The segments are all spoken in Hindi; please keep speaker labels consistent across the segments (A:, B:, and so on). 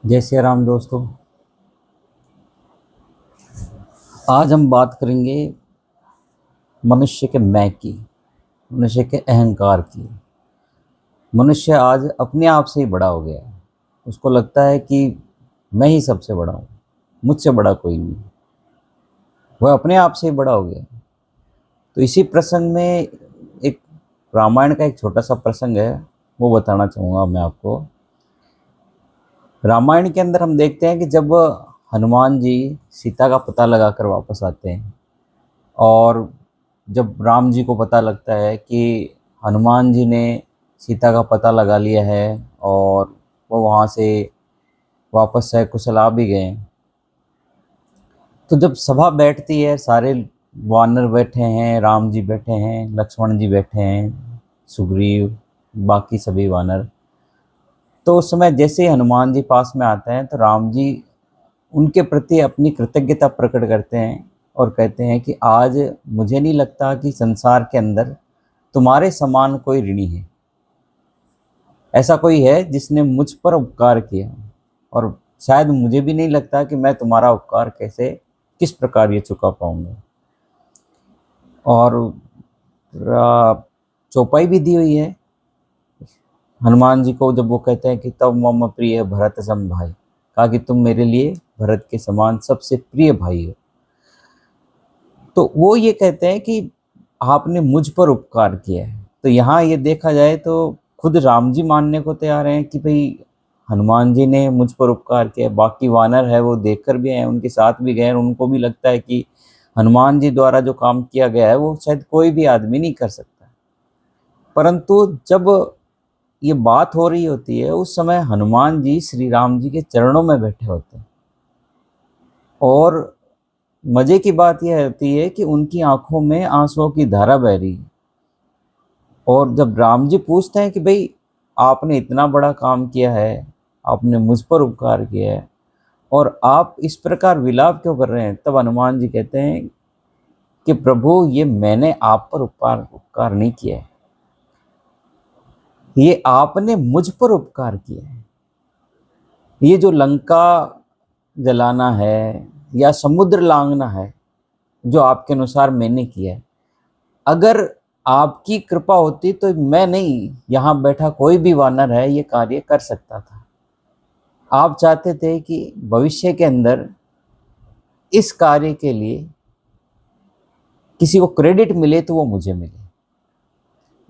A: जय श्री राम दोस्तों। आज हम बात करेंगे मनुष्य के मैं की, मनुष्य के अहंकार की। मनुष्य आज अपने आप से ही बड़ा हो गया है। उसको लगता है कि मैं ही सबसे बड़ा हूँ, मुझसे बड़ा कोई नहीं। वह अपने आप से ही बड़ा हो गया है। तो इसी प्रसंग में एक रामायण का एक छोटा सा प्रसंग है, वो बताना चाहूँगा मैं आपको। रामायण के अंदर हम देखते हैं कि जब हनुमान जी सीता का पता लगाकर वापस आते हैं और जब राम जी को पता लगता है कि हनुमान जी ने सीता का पता लगा लिया है और वो वहाँ से वापस सकुशल आ भी गए, तो जब सभा बैठती है, सारे वानर बैठे हैं, राम जी बैठे हैं, लक्ष्मण जी बैठे हैं, सुग्रीव, बाकी सभी वानर। तो उस समय जैसे ही हनुमान जी पास में आते हैं तो राम जी उनके प्रति अपनी कृतज्ञता प्रकट करते हैं और कहते हैं कि आज मुझे नहीं लगता कि संसार के अंदर तुम्हारे समान कोई ऋणी है, ऐसा कोई है जिसने मुझ पर उपकार किया, और शायद मुझे भी नहीं लगता कि मैं तुम्हारा उपकार कैसे, किस प्रकार ये चुका पाऊंगा। और चौपाई भी दी हुई है हनुमान जी को, जब वो कहते हैं कि तब मम प्रिय भरत सम भाई, कहा कि तुम मेरे लिए भरत के समान सबसे प्रिय भाई हो। तो वो ये कहते हैं कि आपने मुझ पर उपकार किया है। तो यहाँ ये देखा जाए तो खुद राम जी मानने को तैयार हैं कि भाई हनुमान जी ने मुझ पर उपकार किया। बाकी वानर है वो देखकर भी हैं, उनके साथ भी गए, उनको भी लगता है कि हनुमान जी द्वारा जो काम किया गया है वो शायद कोई भी आदमी नहीं कर सकता। परंतु जब ये बात हो रही होती है उस समय हनुमान जी श्री राम जी के चरणों में बैठे होते हैं, और मजे की बात यह होती है कि उनकी आंखों में आंसुओं की धारा बह रही है। और जब राम जी पूछते हैं कि भाई आपने इतना बड़ा काम किया है, आपने मुझ पर उपकार किया है और आप इस प्रकार विलाप क्यों कर रहे हैं, तब हनुमान जी कहते हैं कि प्रभु ये मैंने आप पर उपकार उपकार नहीं किया है, ये आपने मुझ पर उपकार किया है। ये जो लंका जलाना है या समुद्र लांघना है, जो आपके अनुसार मैंने किया है, अगर आपकी कृपा होती तो मैं नहीं, यहाँ बैठा कोई भी वानर है ये कार्य कर सकता था। आप चाहते थे कि भविष्य के अंदर इस कार्य के लिए किसी को क्रेडिट मिले तो वो मुझे मिले।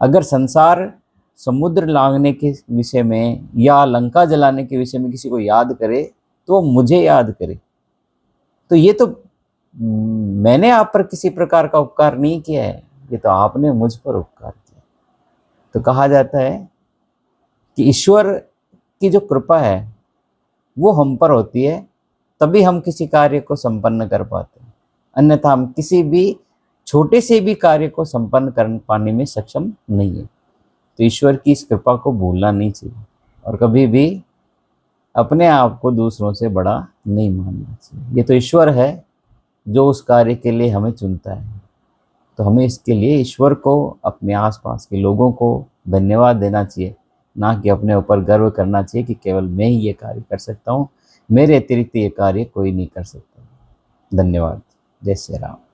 A: अगर संसार समुद्र लांघने के विषय में या लंका जलाने के विषय में किसी को याद करे तो वो मुझे याद करे। तो ये तो मैंने आप पर किसी प्रकार का उपकार नहीं किया है, ये तो आपने मुझ पर उपकार किया। तो कहा जाता है कि ईश्वर की जो कृपा है वो हम पर होती है, तभी हम किसी कार्य को संपन्न कर पाते हैं, अन्यथा हम किसी भी छोटे से भी कार्य को संपन्न कर पाने में सक्षम नहीं है। तो ईश्वर की इस कृपा को भूलना नहीं चाहिए और कभी भी अपने आप को दूसरों से बड़ा नहीं मानना चाहिए। ये तो ईश्वर है जो उस कार्य के लिए हमें चुनता है। तो हमें इसके लिए ईश्वर को, अपने आसपास के लोगों को धन्यवाद देना चाहिए, ना कि अपने ऊपर गर्व करना चाहिए कि केवल मैं ही ये कार्य कर सकता हूँ, मेरे अतिरिक्त ये कार्य कोई नहीं कर सकता। धन्यवाद। जय श्री राम।